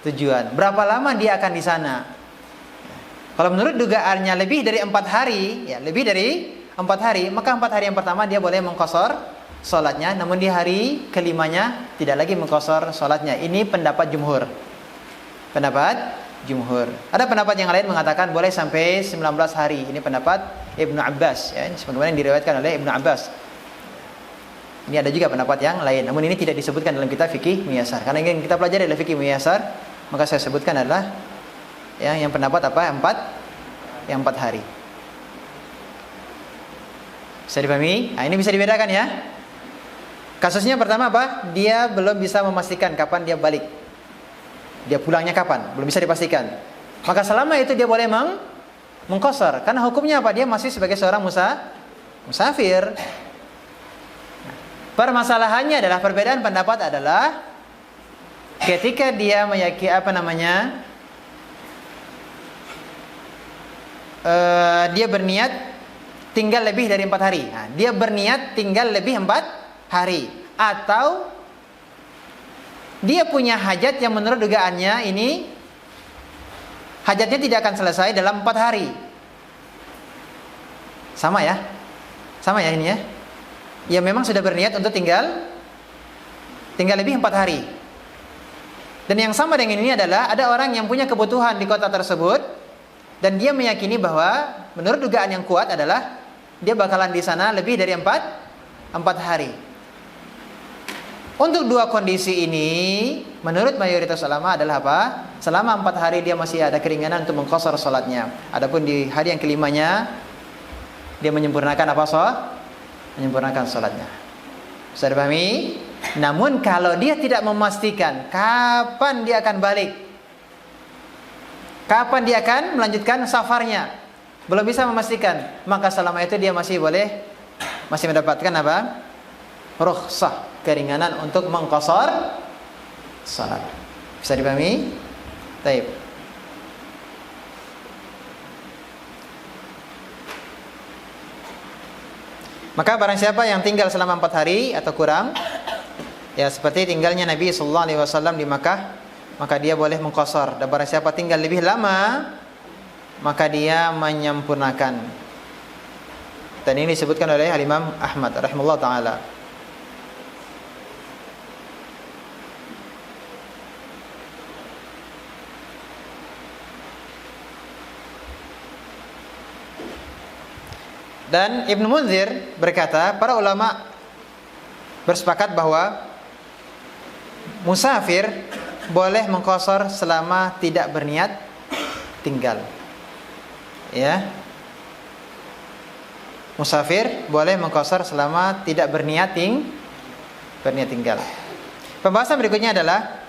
tujuan. Berapa lama dia akan di sana? Kalau menurut dugaannya lebih dari 4 hari, ya lebih dari 4 hari, maka 4 hari yang pertama dia boleh mengqasar salatnya, namun di hari kelimanya tidak lagi mengqasar salatnya. Ini pendapat jumhur. Pendapat jumhur. Ada pendapat yang lain mengatakan boleh sampai 19 hari. Ini pendapat Ibnu Abbas, ya, sebagaimana yang diriwayatkan oleh Ibnu Abbas. Ini ada juga pendapat yang lain, namun ini tidak disebutkan dalam kitab fikih muyasar. Karena yang kita pelajari adalah fikih muyasar, maka saya sebutkan adalah yang pendapat apa? 4 hari. Bisa dipahami? Nah, ini bisa dibedakan ya. Kasusnya pertama apa? Dia belum bisa memastikan kapan dia balik. Dia pulangnya kapan? Belum bisa dipastikan. Maka selama itu dia boleh mengqasar. Karena hukumnya apa? Dia masih sebagai seorang musafir. Permasalahannya adalah perbedaan pendapat adalah ketika dia meyakini dia berniat tinggal lebih dari 4 hari. Nah, dia berniat tinggal lebih 4 hari. Atau dia punya hajat yang menurut dugaannya ini hajatnya tidak akan selesai dalam 4 hari. Sama ya? Sama ya ini ya? Ya memang sudah berniat untuk tinggal lebih 4 hari. Dan yang sama dengan ini adalah ada orang yang punya kebutuhan di kota tersebut dan dia meyakini bahwa menurut dugaan yang kuat adalah dia bakalan di sana lebih dari 4 hari. Untuk dua kondisi ini menurut mayoritas ulama adalah apa? Selama 4 hari dia masih ada keringanan untuk mengqasar salatnya. Adapun di hari yang kelimanya dia menyempurnakan apa? Menyempurnakan salatnya. Bisa dipahami? Namun kalau dia tidak memastikan kapan dia akan balik, kapan dia akan melanjutkan safarnya, belum bisa memastikan, maka selama itu dia masih mendapatkan apa? Rukhsah, keringanan untuk mengqasar salat. Bisa dipahami? Baik. Maka barang siapa yang tinggal selama 4 hari atau kurang, ya seperti tinggalnya Nabi sallallahu alaihi wasallam di Makkah, maka dia boleh mengqasar. Dan barang siapa tinggal lebih lama, maka dia menyempurnakan. Dan ini disebutkan oleh Imam Ahmad rahimahullah taala. Dan Ibnu Munzir berkata, para ulama bersepakat bahwa musafir boleh mengqasar selama tidak berniat tinggal. Ya. Musafir boleh mengqasar selama tidak berniat tinggal. Pembahasan berikutnya adalah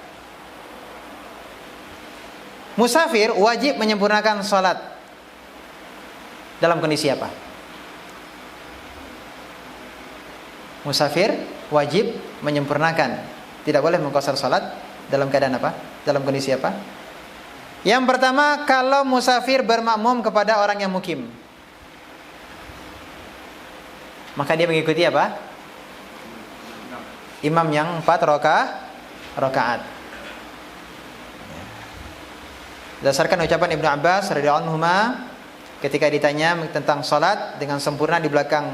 musafir wajib menyempurnakan salat dalam kondisi apa? Musafir wajib menyempurnakan, tidak boleh mengqasar salat dalam keadaan apa? Dalam kondisi apa? Yang pertama, kalau musafir bermakmum kepada orang yang mukim, maka dia mengikuti apa? Imam yang 4 rakaat. Berdasarkan ucapan Ibnu Abbas radhiyallahu anhu ketika ditanya tentang salat dengan sempurna di belakang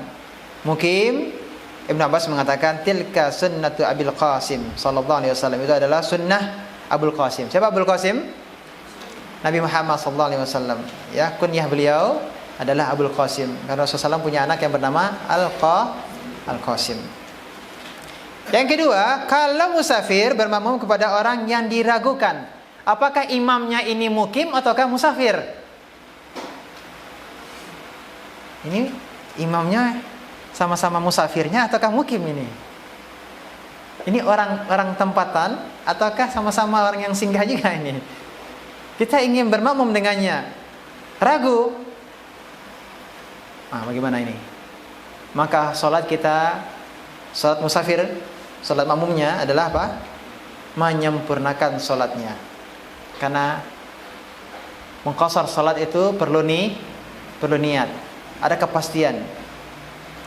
mukim, Ibnu Abbas mengatakan tilka sunnatu Abil Qasim sallallahu alaihi wasallam. Itu adalah sunnah Abul Qasim. Siapa Abul Qasim? Nabi Muhammad sallallahu alaihi wasallam. Ya, kunyah beliau adalah Abul Qasim karena Rasulullah SAW punya anak yang bernama Al-Qasim. Yang kedua, kalau musafir bermakmum kepada orang yang diragukan, apakah imamnya ini mukim ataukah musafir? Ini imamnya sama-sama musafirnya ataukah mukim ini? Ini orang tempatan ataukah sama-sama orang yang singgah juga ini? Kita ingin bermakmum dengannya, ragu. Bagaimana ini? Maka salat musafir, salat makmumnya adalah apa? Menyempurnakan salatnya. Karena mengqasar salat itu perlu perlu niat, ada kepastian.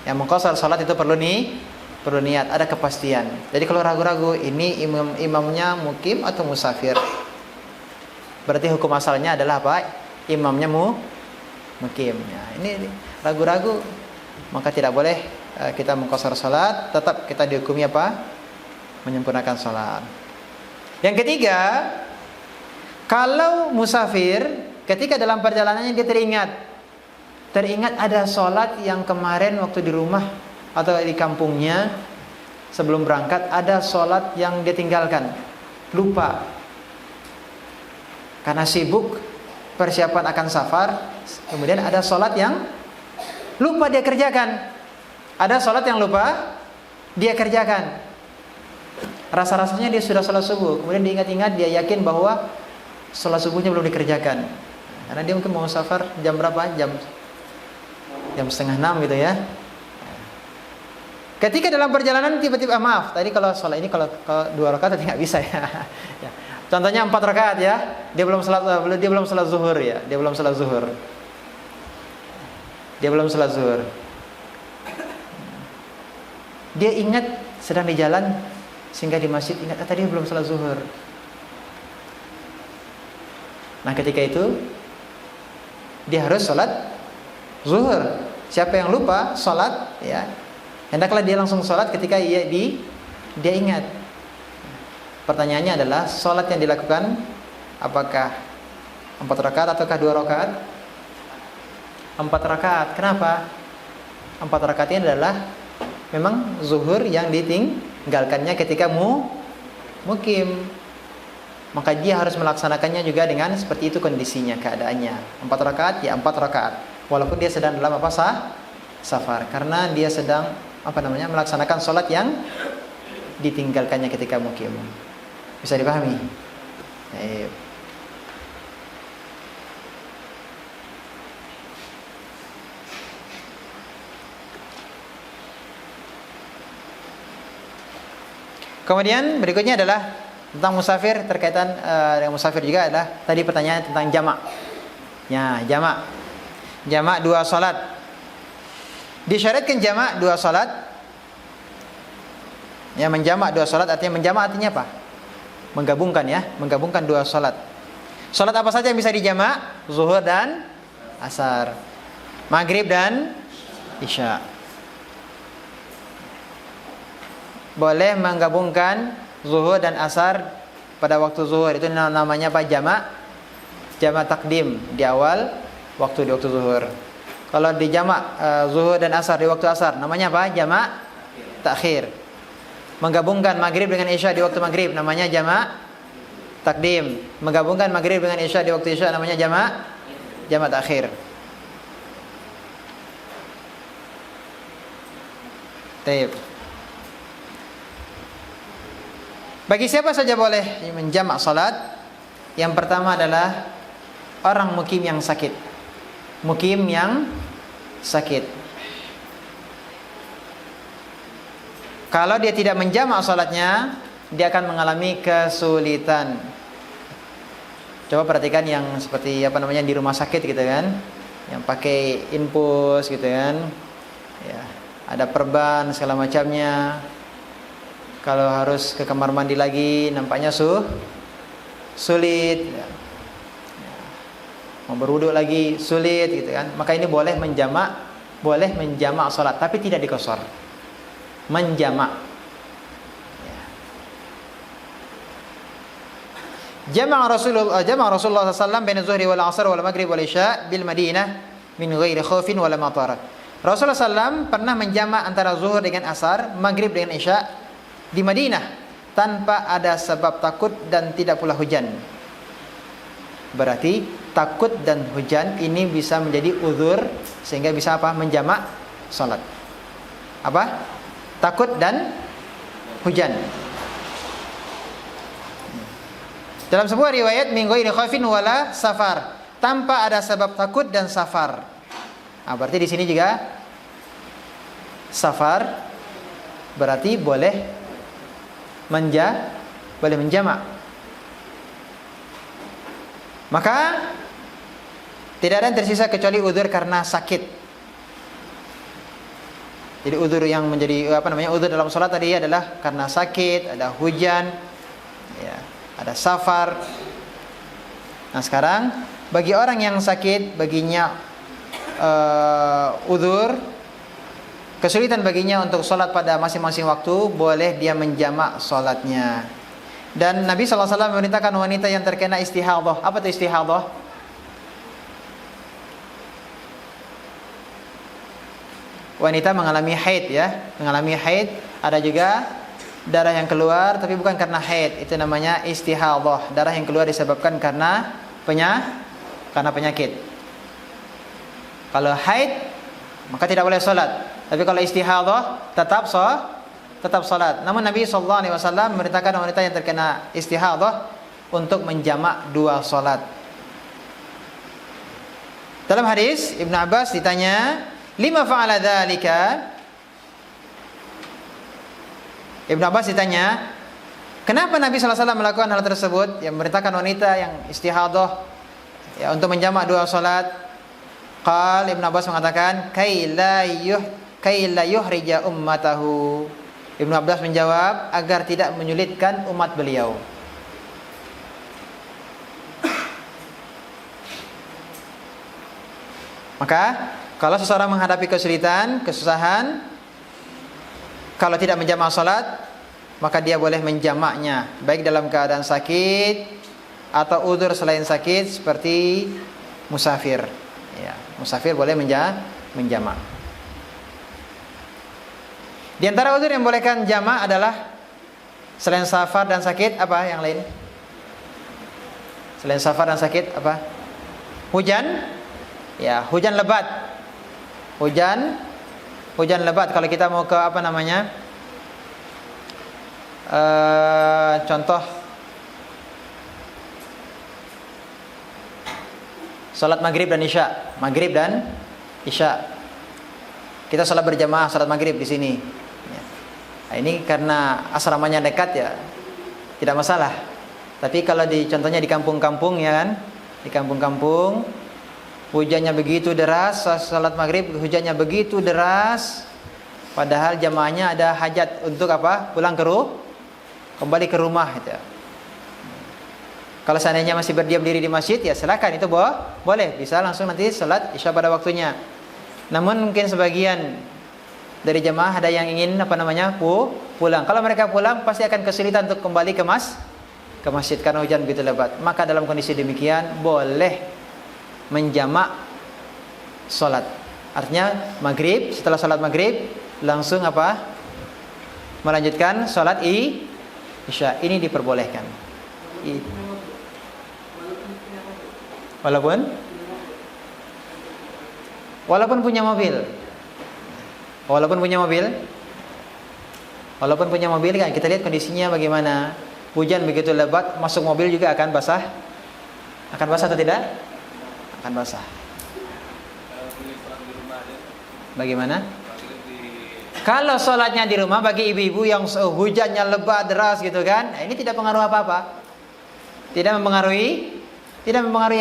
Yang mengqashar salat itu perlu niat, ada kepastian. Jadi kalau ragu-ragu ini imamnya mukim atau musafir, berarti hukum asalnya adalah apa? Imamnya mukim. Ya, ini ragu-ragu, maka tidak boleh kita mengqashar salat, tetap kita dihukumi apa? Menyempurnakan salat. Yang ketiga, kalau musafir ketika dalam perjalanannya dia teringat ada sholat yang kemarin waktu di rumah atau di kampungnya sebelum berangkat ada sholat yang dia tinggalkan, lupa karena sibuk persiapan akan safar. Kemudian ada sholat yang lupa dia kerjakan, ada sholat yang lupa dia kerjakan. Rasa-rasanya dia sudah sholat subuh, kemudian diingat-ingat, dia yakin bahwa sholat subuhnya belum dikerjakan. Karena dia mungkin mau safar jam berapa? Jam 5:30 gitu ya. Ketika dalam perjalanan tiba-tiba, maaf, tadi kalau sholat ini kalau 2 rakaat tadi nggak bisa ya. Ya. Contohnya 4 rakaat ya, dia belum sholat zuhur ya, dia belum sholat zuhur. Dia ingat sedang di jalan, sehingga di masjid ingat tadi belum sholat zuhur. Nah ketika itu dia harus sholat zuhur. Siapa yang lupa sholat, ya hendaklah dia langsung sholat ketika dia ingat. Pertanyaannya adalah sholat yang dilakukan apakah 4 rakaat ataukah 2 rakaat? 4 rakaat. Kenapa? 4 rakaat ini adalah memang zuhur yang ditinggalkannya ketika mukim. Maka dia harus melaksanakannya juga dengan seperti itu kondisinya, keadaannya. 4 rakaat ya 4 rakaat. Walaupun dia sedang dalam safar, karena dia sedang melaksanakan sholat yang ditinggalkannya ketika mukim. Bisa dipahami? Kemudian berikutnya adalah tentang musafir, terkaitan dengan musafir juga adalah tadi pertanyaan tentang jamak. Ya, jamak 2 salat. Disyariatkan jamak 2 salat. Ya, menjamak 2 salat menjamak artinya apa? Menggabungkan ya, menggabungkan 2 salat. Salat apa saja yang bisa dijamak? Zuhur dan asar. Maghrib dan isya. Boleh menggabungkan zuhur dan asar pada waktu zuhur. Itu namanya apa? Jamak takdim di awal waktu, di waktu zuhur. Kalau di jamak zuhur dan asar di waktu asar, namanya apa? Jamak takhir. Menggabungkan maghrib dengan isya di waktu maghrib, namanya jamak takdim. Menggabungkan maghrib dengan isya di waktu isya, namanya jamak takhir. Taib. Bagi siapa saja boleh menjamak salat. Yang pertama adalah orang mukim yang sakit. Mukim yang sakit. Kalau dia tidak menjamak salatnya, dia akan mengalami kesulitan. Coba perhatikan yang seperti di rumah sakit gitu kan, yang pakai infus gitu kan, ya, ada perban segala macamnya. Kalau harus ke kamar mandi lagi, nampaknya sulit. Mau berwudu lagi sulit gitu kan. Maka ini boleh menjamak salat, tapi tidak dikosor. Menjamak. Jama'a Rasulullah SAW baina zuhri wal asar wal maghrib wal isya bil Madinah min ghairi khaufin wala matar. Rasulullah SAW pernah menjamak antara zuhur dengan asar, maghrib dengan isya di Madinah tanpa ada sebab takut dan tidak pula hujan. Berarti takut dan hujan ini bisa menjadi uzur sehingga bisa apa? Menjamak salat. Apa? Takut dan hujan. Dalam sebuah riwayat min ghairi khaufin wala safar, tanpa ada sebab takut dan safar. Berarti di sini juga safar berarti boleh menjamak. Maka Tidak ada yang tersisa kecuali udzur karena sakit. Jadi udzur yang menjadi udzur dalam salat tadi adalah karena sakit, ada hujan, ya, ada safar. Nah, sekarang bagi orang yang sakit, baginya udzur, kesulitan baginya untuk salat pada masing-masing waktu, boleh dia menjamak salatnya. Dan Nabi sallallahu alaihi wasallam memerintahkan wanita yang terkena istihadhah. Apa itu istihadhah? Wanita mengalami haid, ya, mengalami haid. Ada juga darah yang keluar tapi bukan karena haid, itu namanya istihadhah. Darah yang keluar disebabkan karena penyakit. Kalau haid maka tidak boleh salat. Tapi kalau istihadhah tetap salat. Namun Nabi sallallahu alaihi wasallam memerintahkan wanita yang terkena istihadhah untuk menjamak 2 salat. Dalam hadis Ibnu Abbas ditanya, "Lima fa'ala dzalika?" Ibnu Abbas ditanya, kenapa Nabi sallallahu alaihi wasallam melakukan hal tersebut, yang memerintahkan wanita yang istihadhah ya untuk menjamak 2 salat? Qal, Ibnu Abbas mengatakan, kai la yuhrija ummatahu. Ibnu Abbas menjawab, agar tidak menyulitkan umat beliau. Maka kalau seseorang menghadapi kesusahan, kalau tidak menjamak salat, maka dia boleh menjamaknya, baik dalam keadaan sakit atau udzur selain sakit seperti musafir. Ya, musafir boleh menjamak. Di antara udzur yang bolehkan jamak adalah selain safar dan sakit, apa yang lain? Selain safar dan sakit apa? Hujan. Ya, hujan lebat. Hujan lebat. Kalau kita mau ke contoh salat maghrib dan isya. Kita salat berjamaah salat maghrib di sini. Nah, ini karena asramanya dekat ya, tidak masalah. Tapi kalau contohnya di kampung-kampung, ya kan, di kampung-kampung hujannya begitu deras, salat maghrib hujannya begitu deras, padahal jamaahnya ada hajat untuk apa? Pulang kembali ke rumah gitu. Kalau seandainya masih berdiam diri di masjid, ya silakan, itu boleh, bisa langsung nanti salat isya pada waktunya. Namun mungkin sebagian dari jamaah ada yang ingin pulang. Kalau mereka pulang pasti akan kesulitan untuk kembali ke masjid karena hujan begitu lebat. Maka dalam kondisi demikian boleh menjamak salat. Artinya maghrib, setelah salat maghrib langsung melanjutkan salat isya. Ini diperbolehkan. Walaupun punya mobil. Walaupun punya mobil kan, kita lihat kondisinya bagaimana. Hujan begitu lebat, masuk mobil juga akan basah. Akan basah atau tidak? Akan basah. Bagaimana? Kalau sholatnya di rumah bagi ibu-ibu yang hujannya lebat deras gitu kan, ini tidak pengaruh apa-apa. Tidak mempengaruhi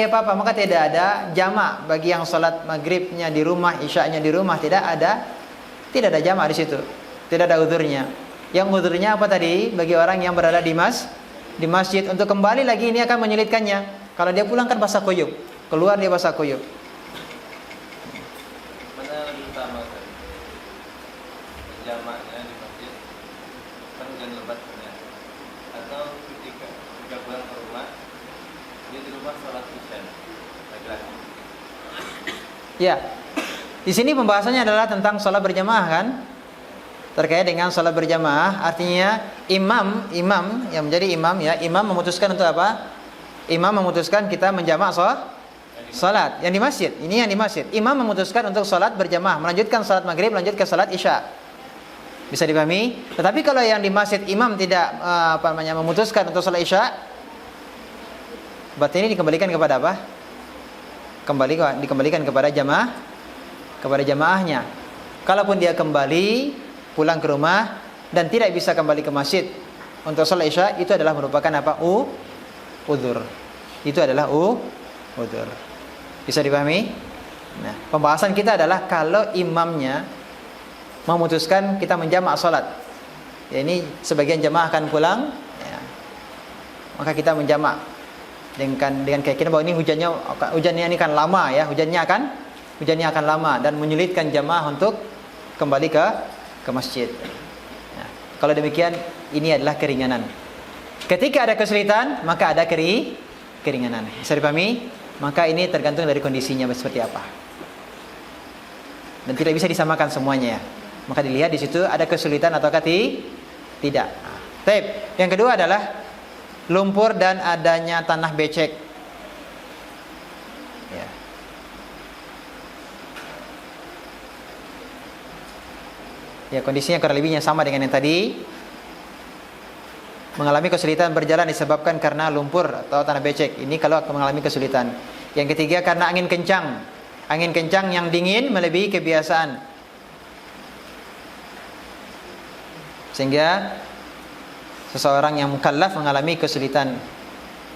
apa-apa, maka tidak ada jamak bagi yang sholat maghribnya di rumah, isyanya di rumah, tidak ada jamak di situ, tidak ada udzurnya. Yang udzurnya apa tadi? Bagi orang yang berada di masjid untuk kembali lagi ini akan menyulitkannya. Kalau dia pulang kan basah kuyup, keluar dia basah kuyup. Mana lebih utama kan? Jamaknya di masjid kan hujan lebat ternyata, atau ketika pulang ke rumah dia di rumah sholat isya lagi-lagi. Ya, di sini pembahasannya adalah tentang sholat berjamaah kan, terkait dengan sholat berjamaah. Artinya imam yang menjadi imam, ya, imam memutuskan untuk apa? Imam memutuskan kita menjamak sholat yang di masjid. Ini yang di masjid. Imam memutuskan untuk sholat berjamaah, melanjutkan sholat maghrib, lanjut ke sholat isya. Bisa dipahami? Tetapi kalau yang di masjid imam tidak memutuskan untuk sholat isya, berarti ini dikembalikan kepada apa? Dikembalikan kepada jamaahnya. Kalaupun dia kembali pulang ke rumah dan tidak bisa kembali ke masjid untuk sholat isya, itu adalah merupakan apa? Udzur. Itu adalah udzur. Bisa dipahami? Nah, pembahasan kita adalah kalau imamnya memutuskan kita menjamak sholat, ya, ini sebagian jamaah akan pulang, ya, maka kita menjamak dengan keyakinan bahwa ini hujannya ini kan lama, ya, hujannya akan lama dan menyulitkan jamaah untuk kembali ke masjid. Nah, kalau demikian ini adalah keringanan. Ketika ada kesulitan maka ada keringanan. Bisa dipahami? Maka ini tergantung dari kondisinya seperti apa. Dan tidak bisa disamakan semuanya, ya. Maka dilihat di situ ada kesulitan ataukah tidak. Baik. Yang kedua adalah lumpur dan adanya tanah becek. Ya. Ya, kondisinya kurang lebihnya sama dengan yang tadi. Mengalami kesulitan berjalan disebabkan karena lumpur atau tanah becek. Ini kalau mengalami kesulitan. Yang ketiga karena angin kencang. Angin kencang yang dingin melebihi kebiasaan. Sehingga seseorang yang mukallaf mengalami kesulitan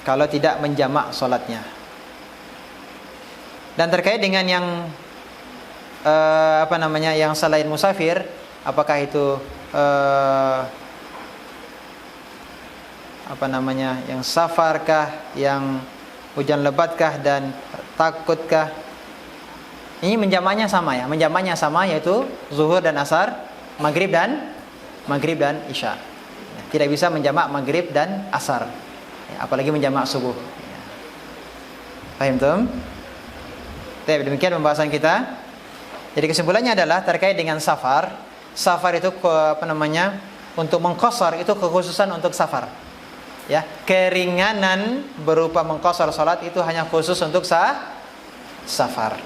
kalau tidak menjamak solatnya. Dan terkait dengan yang yang selain musafir, apakah itu yang safarkah, yang hujan lebatkah dan takutkah? Ini menjamaknya sama, ya. Menjamaknya sama, yaitu zuhur dan asar, maghrib dan isya. Tidak bisa menjamak maghrib dan asar, ya, apalagi menjamak subuh, ya. Paham tuh? Demikian pembahasan kita. Jadi kesimpulannya adalah terkait dengan safar. Safar itu untuk mengqashar itu kekhususan untuk safar. Ya, keringanan berupa mengqashar salat itu hanya khusus untuk safar.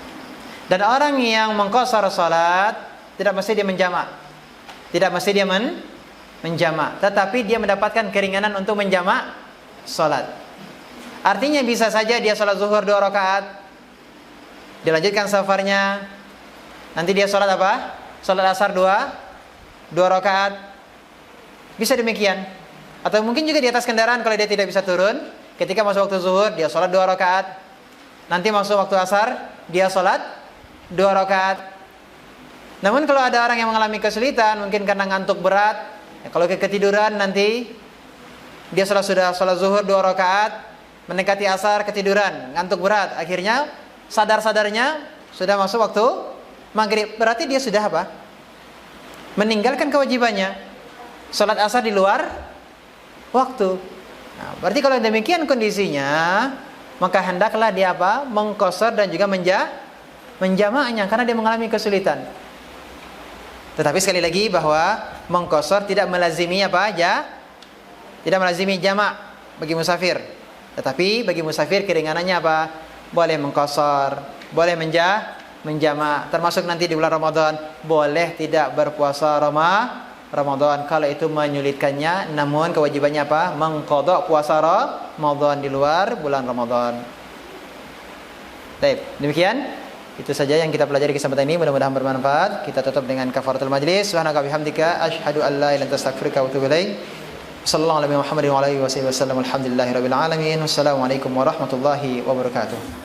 Dan orang yang mengqashar salat tidak mesti dia menjamak. Tidak mesti dia menjamak, tetapi dia mendapatkan keringanan untuk menjamak salat. Artinya bisa saja dia salat zuhur 2 rakaat, dilanjutkan safarnya, nanti dia salat apa? Salat asar 2 rakaat. Bisa demikian. Atau mungkin juga di atas kendaraan kalau dia tidak bisa turun, ketika masuk waktu zuhur dia salat 2 rakaat. Nanti masuk waktu asar dia salat 2 rakaat. Namun kalau ada orang yang mengalami kesulitan, mungkin karena ngantuk berat, ya, kalau ketiduran nanti dia sudah salat zuhur 2 rakaat, mendekati asar ketiduran, ngantuk berat, akhirnya sadar-sadarnya sudah masuk waktu maghrib. Berarti dia sudah apa? Meninggalkan kewajibannya. Salat asar di luar waktu. Nah, berarti kalau demikian kondisinya, maka hendaklah dia apa? Mengqashar dan juga menjamaknya karena dia mengalami kesulitan. Tetapi sekali lagi bahwa mengqashar tidak melazimi tidak melazimi jamak bagi musafir. Tetapi bagi musafir keringanannya apa? Boleh mengqashar, boleh menjamak. Termasuk nanti di bulan Ramadan boleh tidak berpuasa Ramadan kalau itu menyulitkannya, namun kewajibannya apa? Mengqadha puasa Ramadan di luar bulan Ramadan. Baik, demikian. Itu saja yang kita pelajari kesempatan ini, mudah-mudahan bermanfaat. Kita tutup dengan kafaratul majlis. Subhanaka bihamdika asyhadu an la ilaha illa anta astaghfiruka wa atubu ilaik. Sallallahu alaihi Muhammadin wa alihi wasallam. Alhamdulillahirabbil alamin. Wassalamualaikum warahmatullahi wabarakatuh.